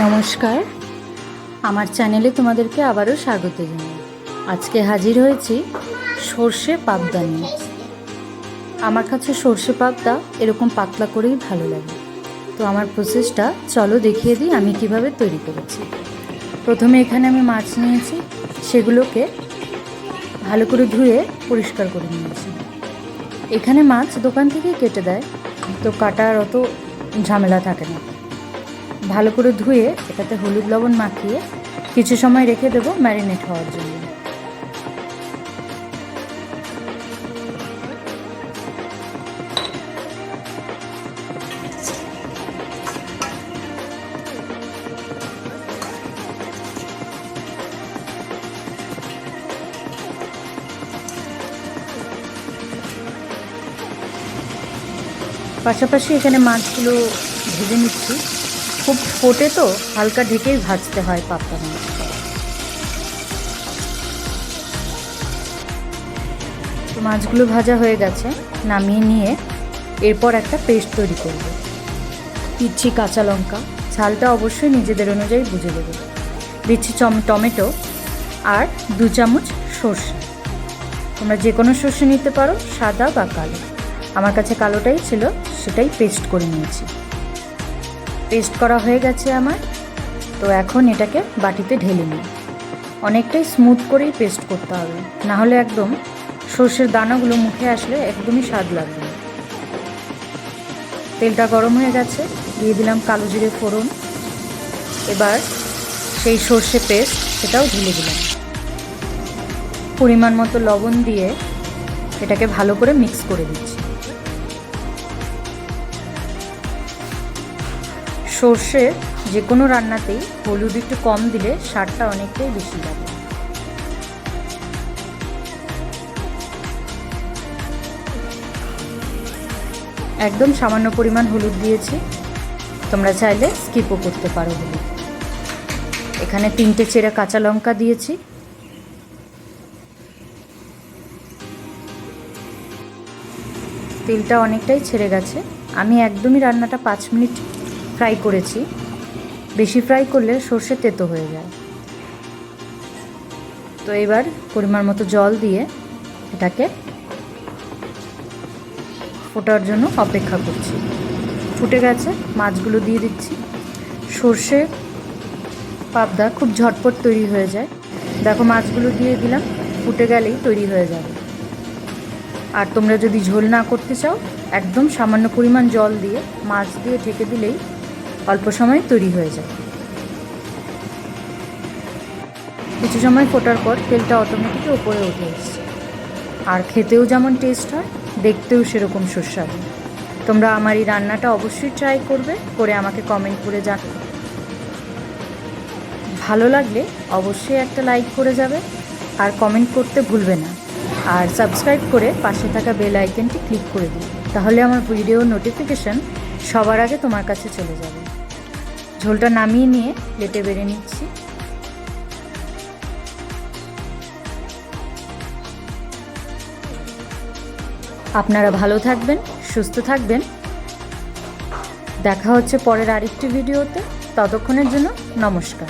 নমস্কার, আমার চ্যানেলে তোমাদেরকে আবারও স্বাগত জানাই। আজকে হাজির হয়েছি সর্ষে পাবদা নিয়ে। আমার কাছে সর্ষে পাবদা এরকম পাতলা করেই ভালো লাগে। তো আমার প্রসেসটা চলো দেখিয়ে দিই আমি কিভাবে তৈরি করেছি। প্রথমে এখানে আমি মাছ নিয়েছি, সেগুলোকে ভালো করে ধুয়ে পরিষ্কার করে নিয়েছি। এখানে মাছ দোকান থেকেই কেটে দেয়, তো কাটার অত ঝামেলা থাকে না। ভালো করে ধুয়ে এটাতে হলুদ লবণ মাখিয়ে কিছু সময় রেখে দেবো ম্যারিনেট হওয়ার জন্য। পাশাপাশি এখানে মাছগুলো ভেজে নিচ্ছি। খুব ফোটে তো হালকা ঢেকেই ভাজতে হয় পাবদা মাছ। তো মাছগুলো ভাজা হয়ে গেছে, নামিয়ে নিয়ে এরপর একটা পেস্ট তৈরি করব। দিচ্ছি কাঁচা লঙ্কা, ঝালটা অবশ্যই নিজেদের অনুযায়ী বুঝে দেবে। দিচ্ছি টমেটো আর 2 চামচ সর্ষে। তোমরা যে কোনো সর্ষে নিতে পারো, সাদা বা কালো। আমার কাছে কালোটাই ছিল, সেটাই পেস্ট করে নিয়েছি। পেস্ট করা হয়ে গেছে আমার। তো এখন এটাকে বাটিতে ঢেলে নিই। অনেকটাই স্মুথ করেই পেস্ট করতে হবে, না হলে একদম সর্ষের দানাগুলো মুখে আসলে একদমই স্বাদ লাগবে না। তেলটা গরম হয়ে গেছে, দিয়ে দিলাম কালো জিরে ফোড়ন। এবার সেই সর্ষে পেস্ট সেটাও ঢেলে দিলাম। পরিমাণ মতো লবণ দিয়ে এটাকে ভালো করে মিক্স করে দিচ্ছি। সর্ষে যে কোনো রান্নাতেই হলুদ একটু কম দিলে স্বাদটা অনেকটাই বেশি লাগে। একদম সামান্য পরিমাণ হলুদ দিয়েছি, তোমরা চাইলে স্কিপও করতে পারো হলুদ। এখানে 3টে চেরা কাঁচা লঙ্কা দিয়েছি। তেলটা অনেকটাই ছেড়ে গেছে। আমি একদমই রান্নাটা 5 মিনিট ফ্রাই করেছি। বেশি ফ্রাই করলে সর্ষে তেতো হয়ে যায়। তো এবার পরিমাণ মতো জল দিয়ে এটাকে ফোটার জন্য অপেক্ষা করছি। ফুটে গেছে, মাছগুলো দিয়ে দিচ্ছি। সর্ষে পাবদা খুব ঝটপট তৈরি হয়ে যায়। দেখো মাছগুলো দিয়ে দিলাম, ফুটে গেলেই তৈরি হয়ে যাবে। আর তোমরা যদি ঝোল না করতে চাও, একদম সামান্য পরিমাণ জল দিয়ে মাছ দিয়ে ঢেকে দিলেই অল্প সময় তৈরি হয়ে যায়। কিছু সময় ফোটার পর তেলটা অটোমেটিক ওপরে উঠে এসছে। আর খেতেও যেমন টেস্ট হয়, দেখতেও সেরকম সুস্বাদু। তোমরা আমার এই রান্নাটা অবশ্যই ট্রাই করবে, করে আমাকে কমেন্ট করে জানাবে। ভালো লাগলে অবশ্যই একটা লাইক করে যাবে আর কমেন্ট করতে ভুলবে না। আর সাবস্ক্রাইব করে পাশে থাকা বেল আইকনটি ক্লিক করে দিই, তাহলে আমার ভিডিও নোটিফিকেশন সবার আগে তোমার কাছে চলে যাবে। ঝোলটা নামিয়ে নিয়ে প্লেটে বেড়ে নিচ্ছি। আপনারা ভালো থাকবেন, সুস্থ থাকবেন। দেখা হচ্ছে পরের আরেকটি ভিডিওতে। ততক্ষণের জন্য নমস্কার।